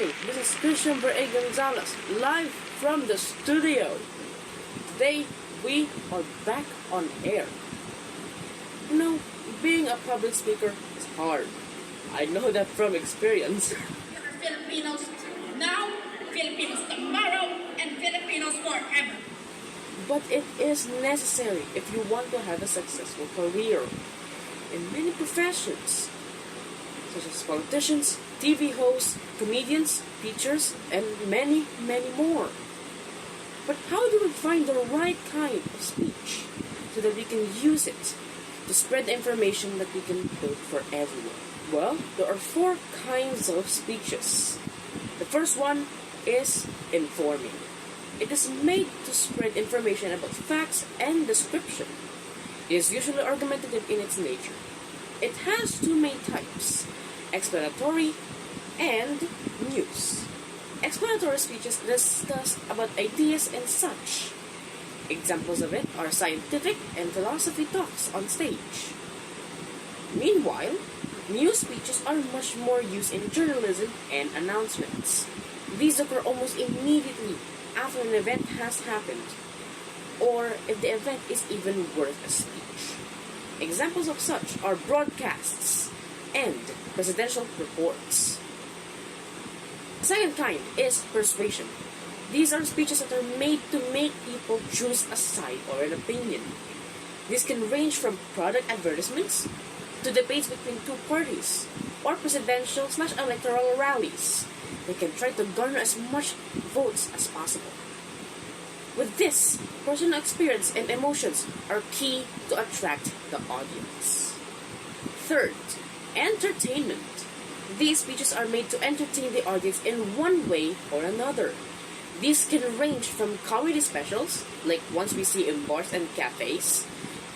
everybody, this is Christian Bray Gonzalez, live from the studio. Today, we are back on air. You know, being a public speaker is hard. I know that from experience. Filipinos now, Filipinos tomorrow, and Filipinos forever. But it is necessary if you want to have a successful career in many professions, such as politicians, TV hosts, comedians, teachers, and many, many more. But how do we find the right kind of speech so that we can use it to spread the information that we can build for everyone? Well, there are 4 kinds of speeches. The first one is informing. It is made to spread information about facts and description. It is usually argumentative in its nature. It has 2 main types: explanatory and news. Explanatory speeches discuss about ideas and such. Examples of it are scientific and philosophy talks on stage. Meanwhile, news speeches are much more used in journalism and announcements. These occur almost immediately after an event has happened, or if the event is even worth a speech. Examples of such are broadcasts and presidential reports. The second kind is persuasion. These are speeches that are made to make people choose a side or an opinion. This can range from product advertisements to debates between 2 parties or presidential/electoral rallies. They can try to garner as much votes as possible. With this, personal experience and emotions are key to attract the audience. Third, entertainment. These speeches are made to entertain the audience in one way or another. These can range from comedy specials, like ones we see in bars and cafes,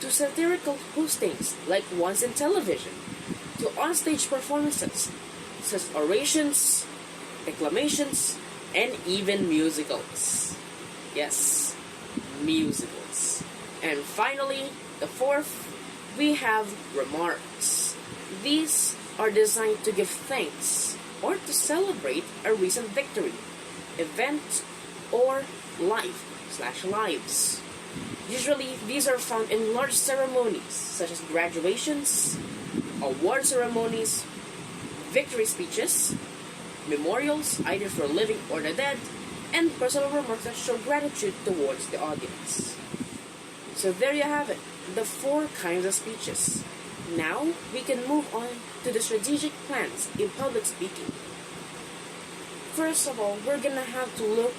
to satirical hostings, like ones in television, to onstage performances, such as orations, declamations, and even musicals. Yes, musicals. And finally, the fourth, we have remarks. These are designed to give thanks or to celebrate a recent victory, event, or life/lives. Usually, these are found in large ceremonies such as graduations, award ceremonies, victory speeches, memorials either for living or the dead, and personal remarks that show gratitude towards the audience. So there you have it, the 4 kinds of speeches. Now, we can move on to the strategic plans in public speaking. First of all, we're gonna have to look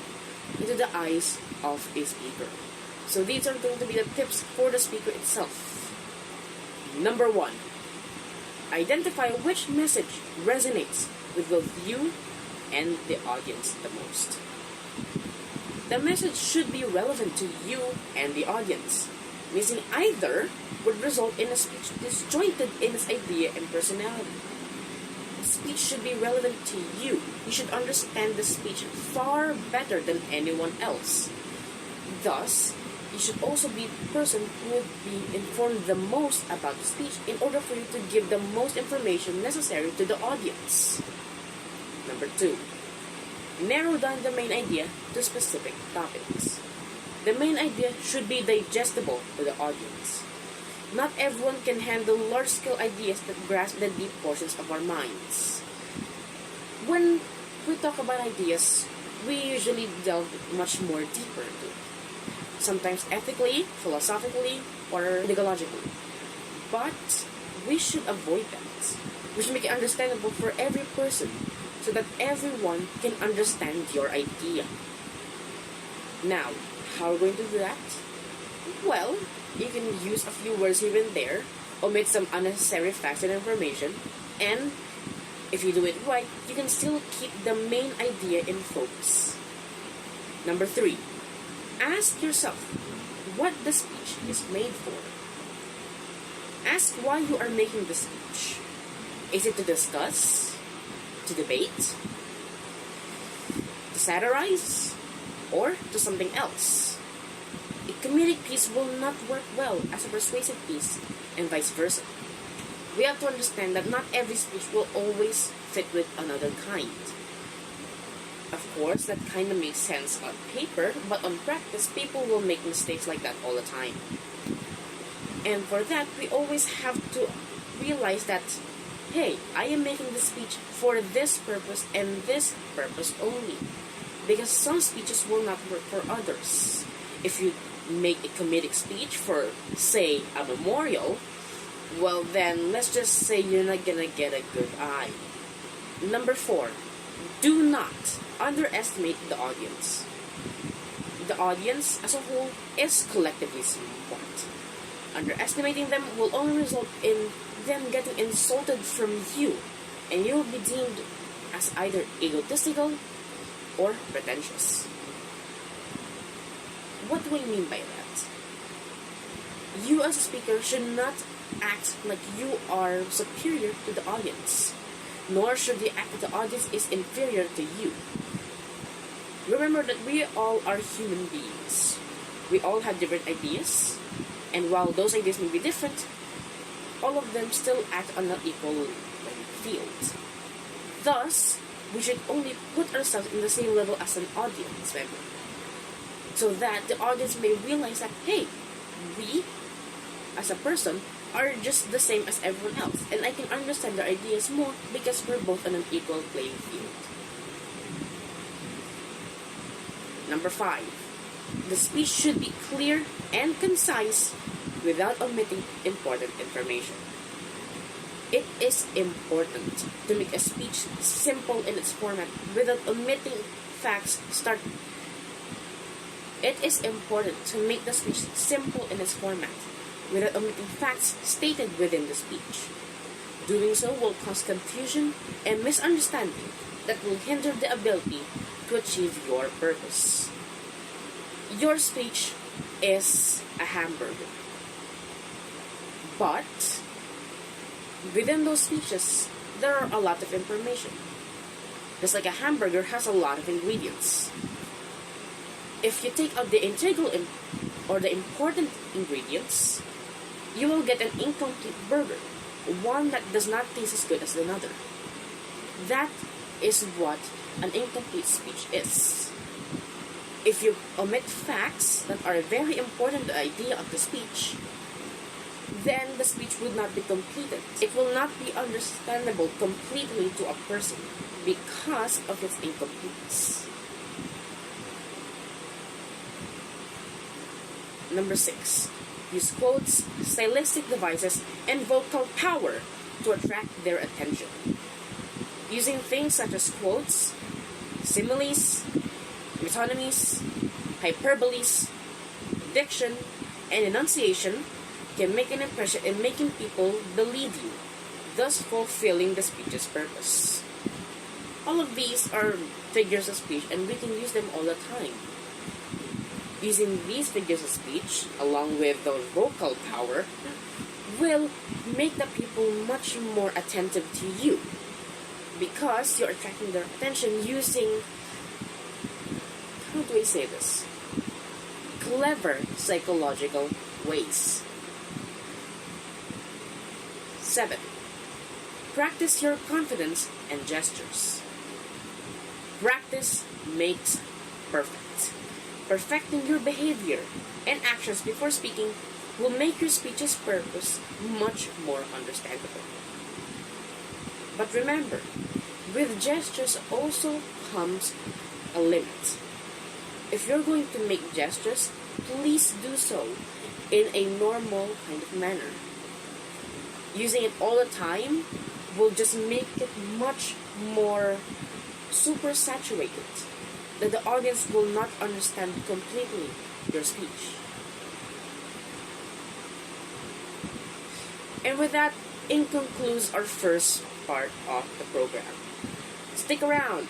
into the eyes of a speaker. So these are going to be the tips for the speaker itself. Number 1, identify which message resonates with both you and the audience the most. The message should be relevant to you and the audience. Missing either would result in a speech disjointed in its idea and personality. The speech should be relevant to you. You should understand the speech far better than anyone else. Thus, you should also be the person who would be informed the most about the speech in order for you to give the most information necessary to the audience. Number 2, narrow down the main idea to specific topics. The main idea should be digestible to the audience. Not everyone can handle large-scale ideas that grasp the deep portions of our minds. When we talk about ideas, we usually delve much more deeper into it. Sometimes ethically, philosophically, or ideologically. But we should avoid that. We should make it understandable for every person so that everyone can understand your idea. Now, how are we going to do that? Well, you can use a few words here and there, omit some unnecessary facts and information, and if you do it right, you can still keep the main idea in focus. Number 3, ask yourself what the speech is made for. Ask why you are making the speech. Is it to discuss? To debate? To satirize? Or to something else? A comedic piece will not work well as a persuasive piece, and vice versa. We have to understand that not every speech will always fit with another kind. course, that kind of makes sense on paper, but on practice, people will make mistakes like that all the time. And for that, we always have to realize that, hey, I am making this speech for this purpose and this purpose only. Because some speeches will not work for others. If you make a comedic speech for, say, a memorial, well then, let's just say you're not gonna get a good eye. Number 4, do not underestimate the audience. The audience as a whole is collectively smart. Underestimating them will only result in them getting insulted from you, and you will be deemed as either egotistical or pretentious. What do I mean by that? You as a speaker should not act like you are superior to the audience, nor should you act that the audience is inferior to you. Remember that we all are human beings. We all have different ideas, and while those ideas may be different, all of them still act on an equal field. Thus, we should only put ourselves in the same level as an audience member, so that the audience may realize that, hey, we, as a person, are just the same as everyone else, and I can understand their ideas more because we're both on an equal playing field. Number 5, the speech should be clear and concise without omitting important information. It is important to make a speech simple in its format without omitting facts. It is important to make the speech simple in its format without omitting facts stated within the speech. Doing so will cause confusion and misunderstanding that will hinder the ability to achieve your purpose. Your speech is a hamburger, but within those speeches, there are a lot of information. Just like a hamburger has a lot of ingredients. If you take out the integral or the important ingredients, you will get an incomplete burger, one that does not taste as good as another. That is what an incomplete speech is. If you omit facts that are very important to the idea of the speech, then the speech would not be completed. It will not be understandable completely to a person because of its incompleteness. Number 6, use quotes, stylistic devices, and vocal power to attract their attention. Using things such as quotes, similes, metonymies, hyperboles, diction, and enunciation can make an impression in making people believe you, thus fulfilling the speech's purpose. All of these are figures of speech, and we can use them all the time. Using these figures of speech, along with the vocal power, will make the people much more attentive to you, because you're attracting their attention using, how do I say this, clever psychological ways. 7, practice your confidence and gestures. Practice makes perfect. Perfecting your behavior and actions before speaking will make your speech's purpose much more understandable. But remember, with gestures also comes a limit. If you're going to make gestures, please do so in a normal kind of manner. Using it all the time will just make it much more super saturated, that the audience will not understand completely your speech. And with that, it concludes our first part of the program. Stick around,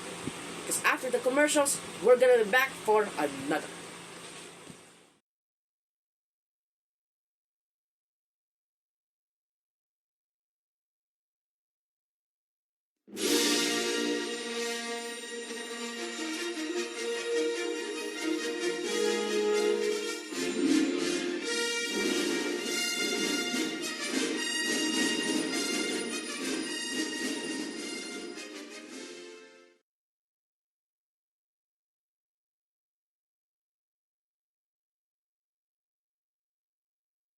because after the commercials, we're gonna be back for another.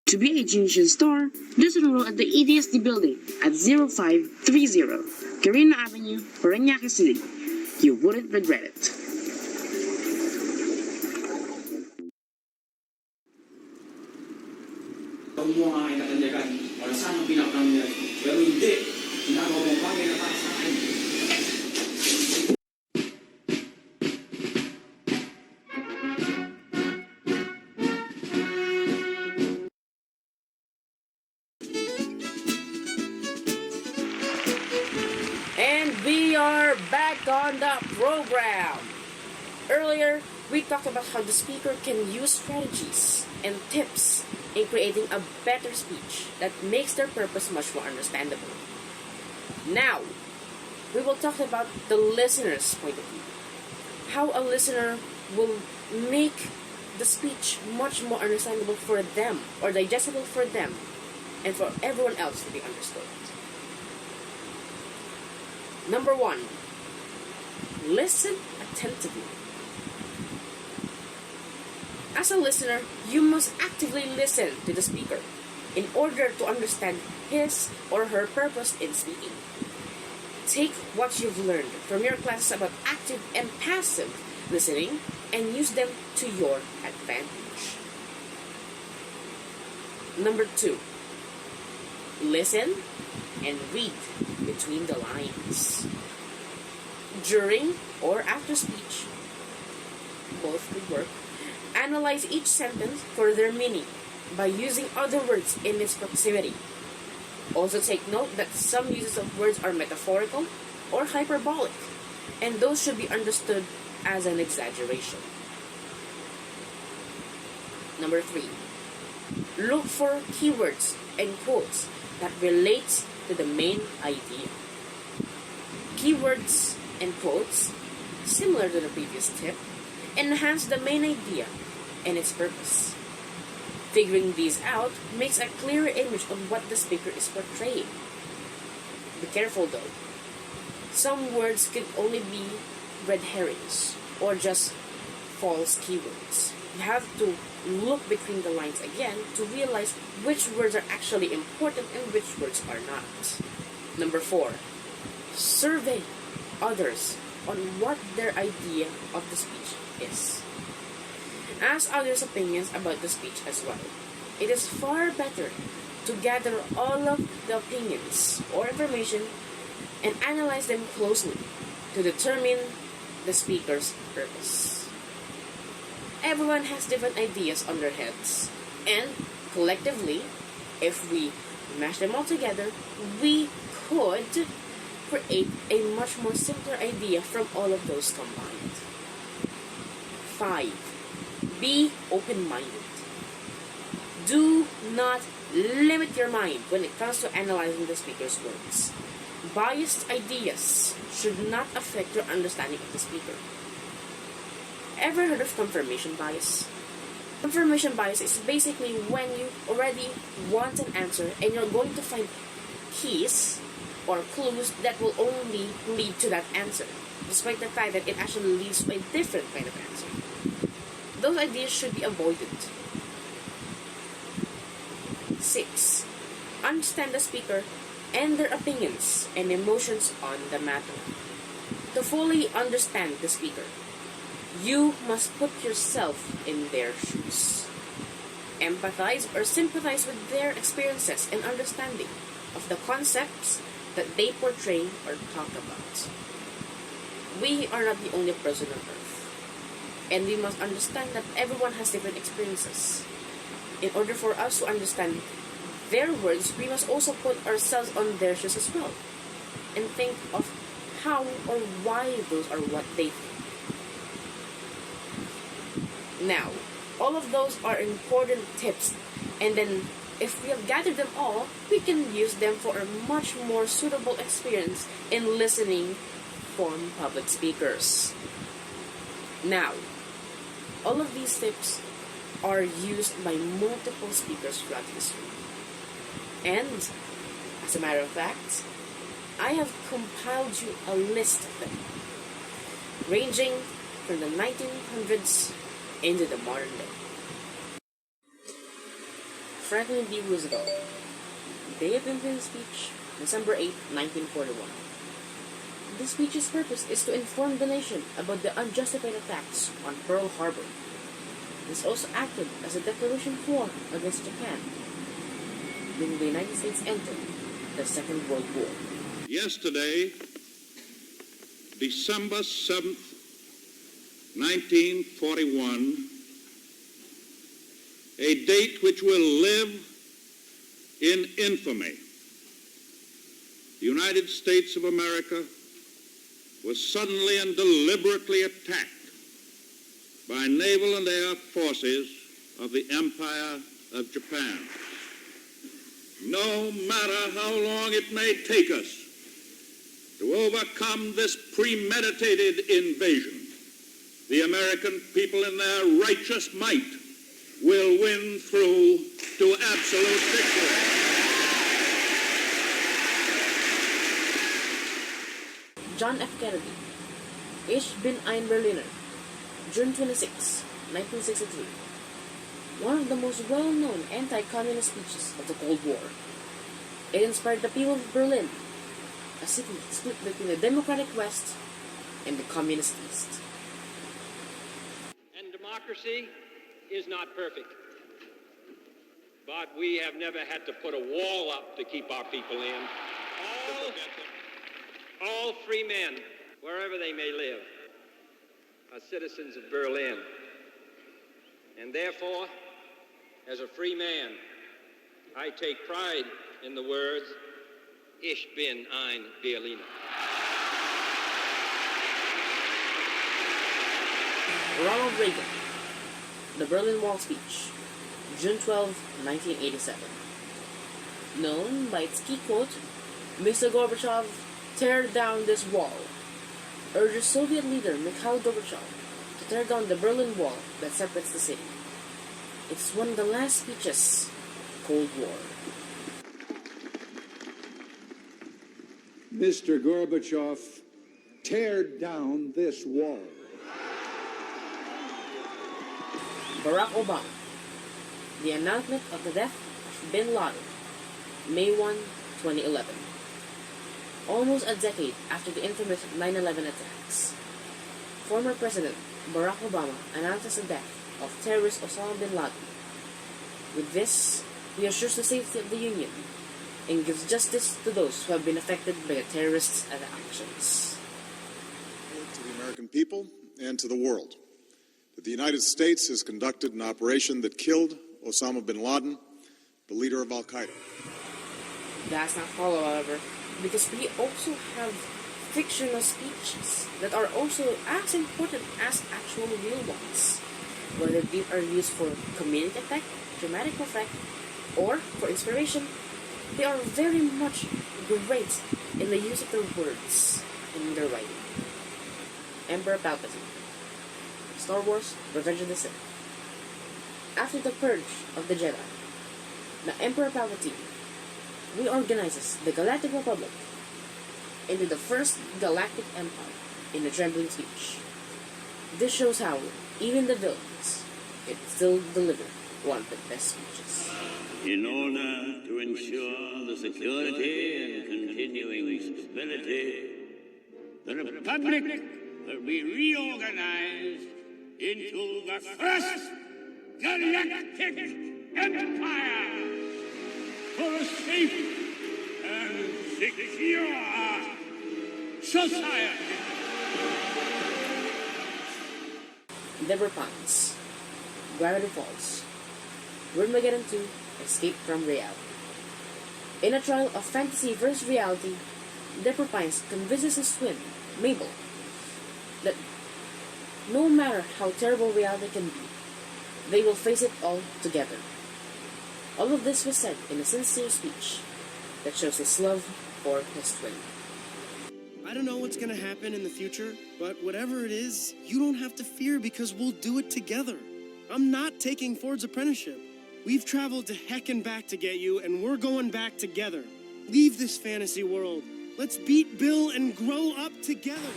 To be a Genius Store, just enroll at the EDSD building at 0530 Carina Avenue, Parañaque City. You wouldn't regret it. Huwag mo nga kinatanyagan o saan ang pinakang niya. Pero hindi, ginagawa mo bagay na para sa akin. And we are back on the program. Earlier, we talked about how the speaker can use strategies and tips in creating a better speech that makes their purpose much more understandable. Now, we will talk about the listener's point of view. How a listener will make the speech much more understandable for them or digestible for them and for everyone else to be understood. Number 1, listen attentively. As a listener, you must actively listen to the speaker in order to understand his or her purpose in speaking. Take what you've learned from your classes about active and passive listening and use them to your advantage. Number 2, listen and read between the lines. During or after speech, both could work. Analyze each sentence for their meaning by using other words in its proximity. Also take note that some uses of words are metaphorical or hyperbolic, and those should be understood as an exaggeration. Number 3, look for keywords and quotes that relate to the main idea. Keywords and quotes, similar to the previous tip, enhance the main idea and its purpose. Figuring these out makes a clearer image of what the speaker is portraying. Be careful though. Some words can only be red herrings or just false keywords. You have to look between the lines again to realize which words are actually important and which words are not. Number 4, survey others on what their idea of the speech is. Ask others' opinions about the speech as well. It is far better to gather all of the opinions or information and analyze them closely to determine the speaker's purpose. Everyone has different ideas on their heads, and collectively, if we mash them all together, we could create a much more simpler idea from all of those combined. 5. Be open-minded. Do not limit your mind when it comes to analyzing the speaker's words. Biased ideas should not affect your understanding of the speaker. Ever heard of confirmation bias? Confirmation bias is basically when you already want an answer and you're going to find keys or clues that will only lead to that answer, despite the fact that it actually leads to a different kind of answer. Those ideas should be avoided. 6. Understand the speaker and their opinions and emotions on the matter. To fully understand the speaker, you must put yourself in their shoes. Empathize or sympathize with their experiences and understanding of the concepts that they portray or talk about. We are not the only person on earth, and we must understand that everyone has different experiences. In order for us to understand their words, we must also put ourselves on their shoes as well, and think of how or why those are what they think. Now, all of those are important tips, and then if we have gathered them all, we can use them for a much more suitable experience in listening from public speakers. Now, all of these tips are used by multiple speakers throughout history. And, as a matter of fact, I have compiled you a list of them, ranging from the 1900s into the modern day. Franklin D. Roosevelt. Day of Independence speech, December 8, 1941. This speech's purpose is to inform the nation about the unjustified attacks on Pearl Harbor. This also acted as a declaration of war against Japan when the United States entered the Second World War. Yesterday, December 7th, 1941, a date which will live in infamy. The United States of America was suddenly and deliberately attacked by naval and air forces of the Empire of Japan. No matter how long it may take us to overcome this premeditated invasion, the American people in their righteous might will win through to absolute victory. John F. Kennedy. Ich bin ein Berliner. June 26, 1963. One of the most well-known anti-communist speeches of the Cold War. It inspired the people of Berlin, a city split between the democratic West and the communist East. And democracy is not perfect. But we have never had to put a wall up to keep our people in. All free men, wherever they may live, are citizens of Berlin. And therefore, as a free man, I take pride in the words, Ich bin ein Berliner. Ronald Reagan. The Berlin Wall speech, June 12, 1987. Known by its key quote, Mr. Gorbachev, tear down this wall, urges Soviet leader Mikhail Gorbachev to tear down the Berlin Wall that separates the city. It's one of the last speeches, Cold War. Mr. Gorbachev, tear down this wall. Barack Obama. The announcement of the death of Bin Laden, May 1, 2011. Almost a decade after the infamous 9/11 attacks, former President Barack Obama announces the death of terrorist Osama bin Laden. With this, he assures the safety of the Union and gives justice to those who have been affected by the terrorists' actions. To the American people and to the world, that the United States has conducted an operation that killed Osama bin Laden, the leader of Al-Qaeda. That's not all, however, because we also have fictional speeches that are also as important as actual real ones. Whether they are used for comedic effect, dramatic effect, or for inspiration, they are very much great in the use of their words and in their writing. Emperor Palpatine. Star Wars: Revenge of the Sith. After the purge of the Jedi, the Emperor Palpatine reorganizes the Galactic Republic into the first Galactic Empire in a trembling speech. This shows how, even the villains, can still deliver one of the best speeches. In order to ensure the security and continuing stability, the Republic will be reorganized into the first Galactic Empire for a safe and secure society. Deborah Pines. Gravity Falls. Armageddon 2. Escape from Reality. In a trial of fantasy versus reality, Deborah Pines convinces his twin, Mabel, that no matter how terrible reality can be, they will face it all together. All of this was said in a sincere speech that shows his love for his twin. I don't know what's going to happen in the future, but whatever it is, you don't have to fear because we'll do it together. I'm not taking Ford's apprenticeship. We've traveled to heck and back to get you, and we're going back together. Leave this fantasy world. Let's beat Bill and grow up together.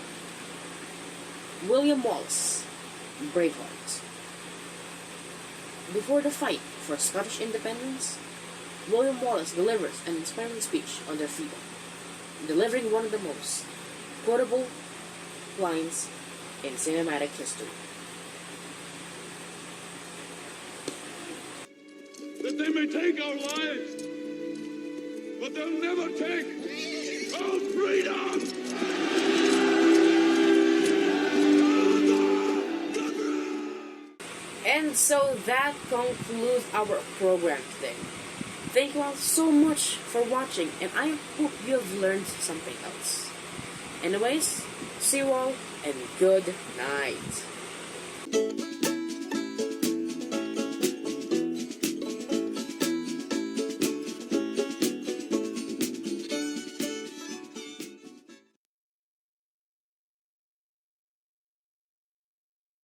William Wallace, Braveheart. Before the fight for Scottish independence, William Wallace delivers an inspiring speech on their freedom, delivering one of the most quotable lines in cinematic history. That they may take our lives, but they'll never take our freedom! And so that concludes our program today. Thank you all so much for watching, and I hope you have learned something else. Anyways, see you all, and good night.